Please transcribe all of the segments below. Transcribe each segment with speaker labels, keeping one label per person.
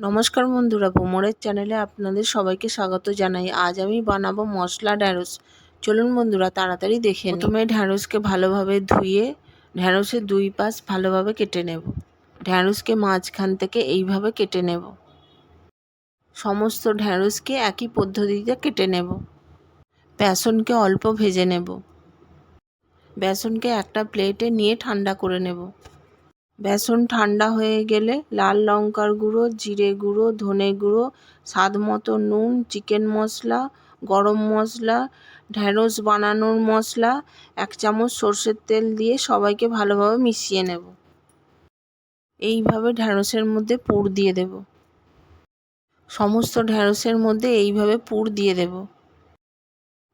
Speaker 1: নমস্কার বন্ধুরা, ভ্রমণের চ্যানেলে আপনাদের সবাইকে স্বাগত জানাই। আজ আমি বানাবো মশলা ঢ্যাঁড়স। চলুন বন্ধুরা তাড়াতাড়ি দেখে নিই। প্রথমে ঢ্যাঁড়সকে ভালোভাবে ধুয়ে ঢ্যাঁড়সের দুই পাশ ভালোভাবে কেটে নেব। ঢ্যাঁড়সকে মাঝখান থেকে এইভাবে কেটে নেব। সমস্ত ঢ্যাঁড়সকে একই পদ্ধতিতে কেটে নেব। বেসনকে অল্প ভেজে নেব। বেসনকে একটা প্লেটে নিয়ে ঠান্ডা করে নেব। বেসন ঠান্ডা হয়ে গেলে লাল লঙ্কার গুঁড়ো, জিরে গুঁড়ো, ধনে গুঁড়ো, স্বাদ মতো নুন, চিকেন মশলা, গরম মশলা, ঢ্যাঁড়স বানানোর মশলা, 1 চামচ সর্ষের তেল দিয়ে সবাইকে ভালোভাবে মিশিয়ে নেব। এইভাবে ঢ্যাঁড়সের মধ্যে পুর দিয়ে দেব। সমস্ত ঢ্যাঁড়সের মধ্যে এইভাবে পুর দিয়ে দেব।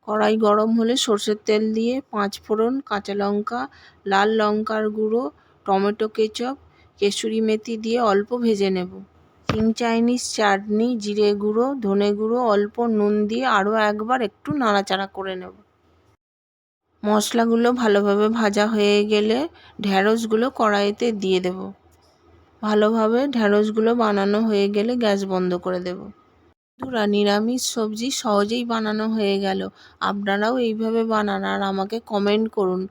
Speaker 1: কড়াই গরম হলে সর্ষের তেল দিয়ে 5 ফোড়ন, কাঁচা লঙ্কা, লাল লঙ্কার গুঁড়ো, টমেটো কেচাপ, কেসুরি মেথি দিয়ে অল্প ভেজে নেব। চিং চাইনিজ চাটনি, জিরে গুঁড়ো, ধনে গুঁড়ো, অল্প নুন দিয়ে আরও একবার একটু নাড়াচাড়া করে নেব। মশলাগুলো ভালোভাবে ভাজা হয়ে গেলে ঢ্যাঁড়সগুলো কড়াইতে দিয়ে দেব। ভালোভাবে ঢ্যাঁড়সগুলো বানানো হয়ে গেলে গ্যাস বন্ধ করে দেব। বন্ধুরা, নিরামিষ সবজি সহজেই বানানো হয়ে গেল। আপনারাও এইভাবে বানান আর আমাকে কমেন্ট করুন।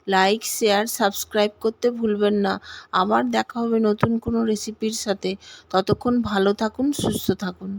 Speaker 1: লাইক, শেয়ার, সাবস্ক্রাইব করতে ভুলবেন না। আবার দেখা হবে নতুন কোনো রেসিপির সাথে। ততক্ষণ ভালো থাকুন, সুস্থ থাকুন।